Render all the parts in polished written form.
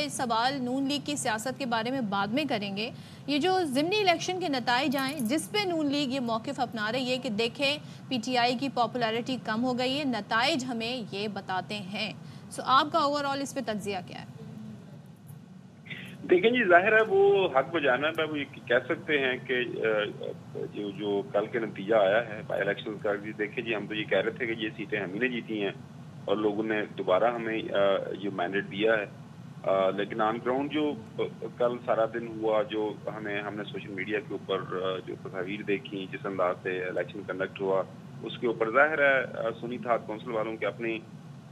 पे सवाल नून लीग की सियासत के बारे में बाद में करेंगे। ये जो ज़िमनी इलेक्शन के नताइज आए जिस पे नून लीग ये मौक़िफ़ अपना रही है कि देखें पीटीआई की पॉपुलैरिटी कम हो गई है, नताइज हमें ये बताते हैं। सो आपका ओवरऑल इस पे तज्ज़िया क्या है? देखें जी, ज़ाहिर है वो हक बजाना है। वो ये कह सकते हैं कि जो कल के नतीजा आया है बाई इलेक्शन का, जी देखें जी, हम तो ये कह रहे थे कि ये सीटें हम ही ने जीती हैं और लोगों ने दोबारा हमें ये मैंडेट दिया है। लेकिन ऑन ग्राउंड जो कल सारा दिन हुआ, जो हमने सोशल मीडिया के ऊपर जो तस्वीर देखी, जिस अंदाज से इलेक्शन कंडक्ट हुआ, उसके ऊपर ज़ाहिर है सुन्नी थाट काउंसिल वालों के अपने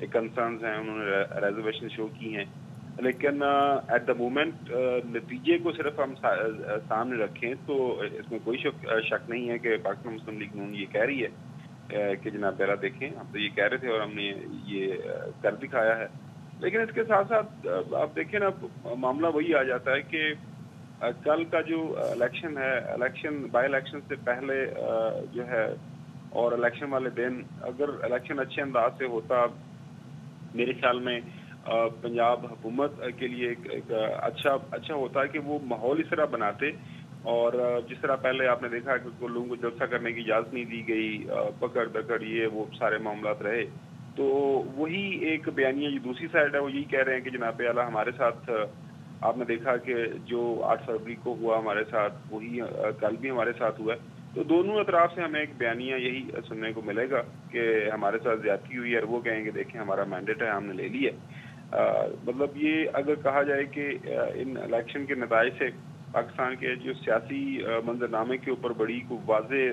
कंसर्न्स हैं, उन्होंने रिजर्वेशन शो की हैं। लेकिन एट द मोमेंट नतीजे को सिर्फ हम सामने रखें तो इसमें कोई शक नहीं है कि पाकिस्तान मुस्लिम लीग नून ये कह रही है कि जनाब बेरा देखें, हम तो ये कह रहे थे और हमने ये कर दिखाया है। लेकिन इसके साथ साथ आप देखें ना, मामला वही आ जाता है कि कल का जो इलेक्शन है, इलेक्शन बाई इलेक्शन से पहले जो है और इलेक्शन वाले दिन अगर इलेक्शन अच्छे अंदाज से होता, मेरे ख्याल में पंजाब हुकूमत के लिए एक अच्छा होता है कि वो माहौल इस तरह बनाते। और जिस तरह पहले आपने देखा कि लोगों को जलसा करने की इजाज़त नहीं दी गई, पकड़ दकड़ ये वो सारे मामलात रहे, तो वही एक बयानिया जो दूसरी साइड है वो यही कह रहे हैं कि जनाब आला हमारे साथ आपने देखा कि जो 8 फरवरी को हुआ हमारे साथ, वही कल भी हमारे साथ हुआ है। तो दोनों अतराफ से हमें एक बयानिया यही सुनने को मिलेगा कि हमारे साथ ज्यादती हुई है और वो कहेंगे देखें हमारा मैंडेट है, हमने ले लिया। मतलब ये अगर कहा जाए कि इन इलेक्शन के नताइज से पाकिस्तान के जो सियासी मंजरनामे के ऊपर बड़ी को वाजे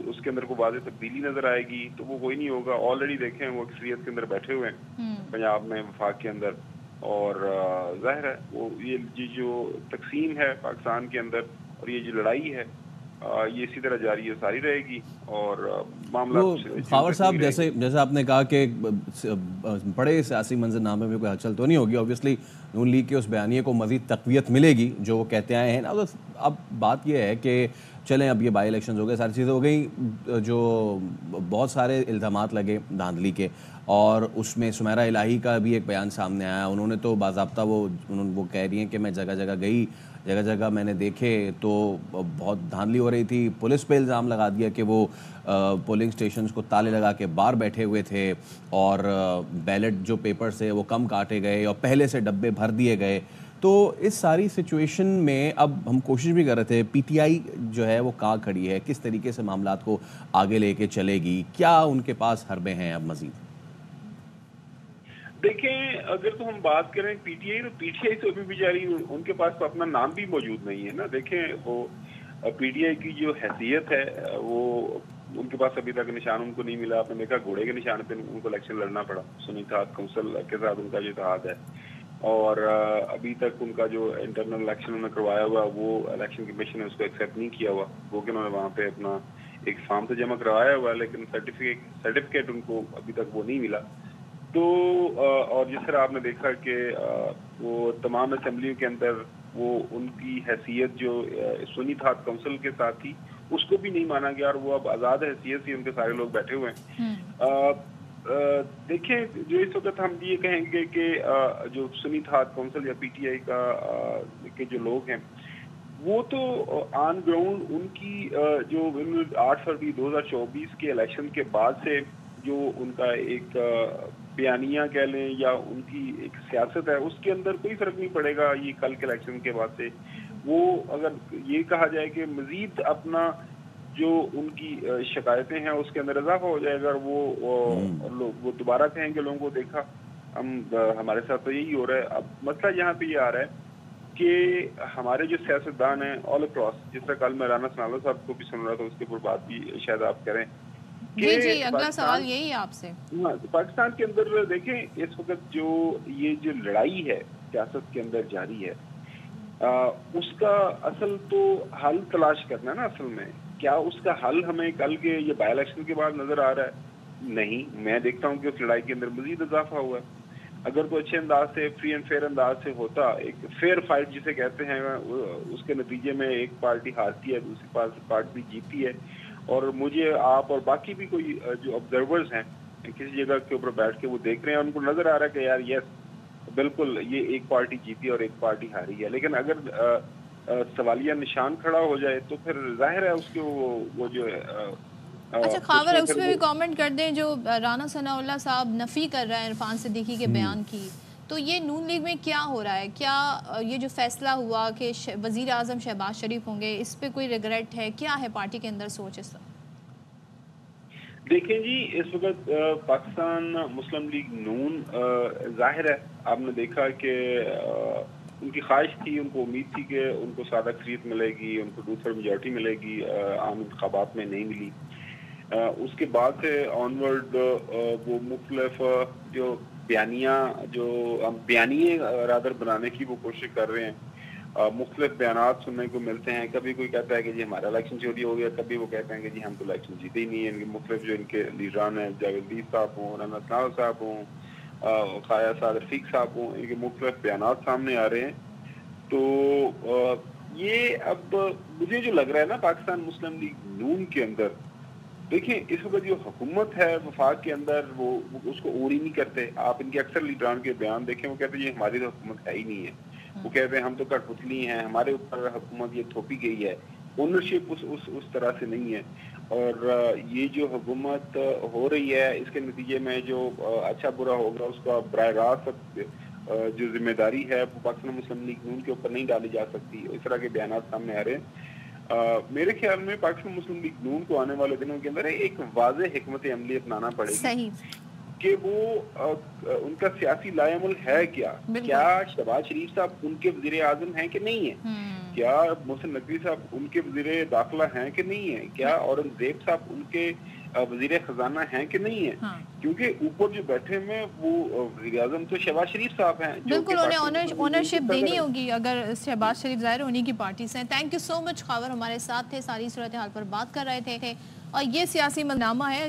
उसके अंदर को वाजे तब्दीली नजर आएगी, तो वो कोई नहीं होगा। ऑलरेडी देखें वो अक्सरियत के अंदर बैठे हुए हैं पंजाब में, वफाक के अंदर, और जाहिर है वो ये जो तकसीम है पाकिस्तान के अंदर और ये जो लड़ाई है ये इसी तरह जारी है, सारी रहेगी। और मामला खावर साहब, जैसे आपने कहा कि बड़े सियासी मंजरनामे में कोई हलचल तो नहीं होगी, ऑब्वियसली नून लीग के उस बयानिए को मज़ीद तक़वियत मिलेगी जो वो कहते आए हैं ना। तो अब बात यह है कि चलें, अब ये बाई इलेक्शन हो गए, सारी चीज़ें हो गई, जो बहुत सारे इल्ज़ामात लगे धांधली के, और उसमें सुमेरा इलाही का भी एक बयान सामने आया। उन्होंने तो बाज़ाब्ता वो कह रही हैं कि मैं जगह जगह गई, जगह जगह मैंने देखे तो बहुत धांधली हो रही थी। पुलिस पे इल्ज़ाम लगा दिया कि वो पोलिंग स्टेशंस को ताले लगा के बाहर बैठे हुए थे और बैलेट जो पेपर्स थे वो कम काटे गए और पहले से डब्बे भर दिए गए। तो इस सारी सिचुएशन में अब हम कोशिश भी कर रहे थे, पीटीआई जो है वो कहाँ खड़ी है, किस तरीके से मामलात को आगे लेके चलेगी, क्या उनके पास हरबे हैं अब मज़ीद? देखें, अगर तो हम बात करें पीटीआई, तो पीटीआई तो अभी बेचारी उनके पास तो अपना नाम भी मौजूद नहीं है ना। देखें, वो पीटीआई की जो हैसियत है वो उनके पास अभी तक निशान उनको नहीं मिला। आपने देखा घोड़े के निशान पे उनको इलेक्शन लड़ना पड़ा, सुन्नी थाट काउंसिल के साथ उनका जो इत्तेहाद है। और अभी तक उनका जो इंटरनल इलेक्शन उन्होंने करवाया हुआ वो इलेक्शन कमीशन ने उसको एक्सेप्ट नहीं किया हुआ। वो कि उन्होंने वहाँ पे अपना एक फॉर्म तो जमा करवाया हुआ है, लेकिन सर्टिफिकेट उनको अभी तक वो नहीं मिला। तो और जिस तरह आपने देखा कि वो तमाम असेंबलियों के अंदर वो उनकी हैसियत जो सुन्नी थाट काउंसिल के साथ थी उसको भी नहीं माना गया, और वो अब आज़ाद हैसियत से उनके सारे लोग बैठे हुए हैं। देखें, जो इस वक्त हम ये कहेंगे कि जो सुन्नी थाट काउंसिल या पीटीआई के जो लोग हैं वो तो ऑन ग्राउंड उनकी जो 8 फरवरी 2024 के इलेक्शन के बाद से जो उनका एक बयानिया कह लें या उनकी एक सियासत है, उसके अंदर कोई फर्क नहीं पड़ेगा। ये कल के इलेक्शन के बाद से वो अगर ये कहा जाए कि मजीद अपना जो उनकी शिकायतें हैं उसके अंदर इजाफा हो जाएगा, और वो दोबारा कहेंगे लोगों को देखा हमारे साथ तो यही हो रहा है। अब मसला यहाँ पे ये आ रहा है कि हमारे जो सियासतदान हैं ऑल अक्रॉस, जिस तरह कल मैं राना सनालो साहब को भी सुन रहा था, उसके ऊपर बात भी शायद आप करें। जी, अगला सवाल यही है आपसे। हाँ, पाकिस्तान के अंदर देखें इस वक्त जो ये जो लड़ाई है सियासत के अंदर जारी है, उसका असल तो हल तलाश करना है ना। असल में क्या उसका हल हमें कल के ये बाई इलेक्शन के बाद नजर आ रहा है? नहीं, मैं देखता हूँ कि उस लड़ाई के अंदर मजीद इजाफा हुआ है। अगर तो अच्छे अंदाज से फ्री एंड फेयर अंदाज से होता, एक फेयर फाइट जिसे कहते हैं, उसके नतीजे में एक पार्टी हारती है, दूसरी पार्टी जीतती है, और मुझे आप और बाकी भी कोई जो ऑब्जर्वर्स हैं किसी जगह के ऊपर बैठ के वो देख रहे हैं, उनको नजर आ रहा है कि यार यस बिल्कुल ये एक पार्टी जीती और एक पार्टी हारी है, लेकिन अगर सवालिया निशान खड़ा हो जाए तो फिर जाहिर है उसके वो जो है अच्छा खावर उसमें उस फिर पर वो भी कमेंट कर दें जो राना सनाउल्लाह साहब नफ़ी कर रहे हैं इरफान सिद्दीकी के बयान की, तो ये नून लीग में क्या हो रहा है? क्या ये जो फैसला हुआ कि वज़ीर आज़म शहबाज शरीफ होंगे, इस पे कोई रिग्रेट है? क्या है पार्टी के अंदर सोच इस वक्त? देखें जी, इस वक्त पाकिस्तान मुस्लिम लीग नून जाहिर है आपने देखा कि उनकी ख्वाहिश थी, उनको उम्मीद थी कि उनको सादा अक्सरियत मिलेगी, उनको 2/3 मेजॉरिटी मिलेगी, आम इंतखाबात में नहीं मिली। उसके बाद से ऑनवर्ड वो मुख्तलिफ जो बयानिए रादर बनाने की वो कोशिश कर रहे हैं। मुख्तलिफ बयानात सुनने को मिलते हैं, कभी कोई कहता है कि जी हमारा इलेक्शन चोरी हो गया, कभी वो कहते हैं कि जी हम तो इलेक्शन जीते ही नहीं है। इनके मुख्तलिफ जो इनके लीडरान हैं, जावेद साहब हों, राना सनाउल्लाह साहब हों, खाया साद रफीक साहब हों, इनके मुख्तलिफ बयानात सामने आ रहे हैं। तो ये अब मुझे जो लग रहा है ना पाकिस्तान मुस्लिम लीग नून के अंदर, देखिए इस वक्त जो हुकूमत है वफाक के अंदर वो उसको और ही नहीं करते। आप इनके अक्सर लीडरान के बयान देखें, वो कहते हैं ये हमारी तो हुकूमत है ही नहीं है। वो कहते हैं हम तो कठपुतली हैं, हमारे ऊपर हुकूमत ये थोपी गई है। ओनरशिप उस तरह से नहीं है। और ये जो हुकूमत हो रही है इसके नतीजे में जो अच्छा बुरा होगा उसका बराह रास्त जो जिम्मेदारी है वो पाकिस्तान मुस्लिम लीग नून के ऊपर नहीं डाली जा सकती। इस तरह के बयान सामने आ रहे हैं। मेरे ख्याल में पाकिस्तान मुस्लिम लीग नून को आने वाले दिनों के अंदर एक वाज़ेह हिकमत अमली अपनाना पड़ेगी। सही कि वो उनका सियासी लायमल है क्या शहबाज शरीफ साहब उनके वज़ीर आज़म हैं कि नहीं है, क्या मोहसिन नकवी साहब उनके वज़ीर दाखिला हैं कि नहीं है, क्या औरंगजेब साहब उनके वज़ीर खजाना हैं कि नहीं है। क्योंकि ऊपर जो बैठे में वो वज़ीर आज़म तो शहबाज शरीफ साहब हैं। बिल्कुल, उन्हें ओनरशिप देनी होगी अगर शहबाज शरीफ ज़ाहिर उन्हीं की पार्टी से हैं। Thank you so much Khawar, हमारे साथ थे, सारी सूरत हाल पर बात कर रहे थे और ये सियासी मंजरनामा है।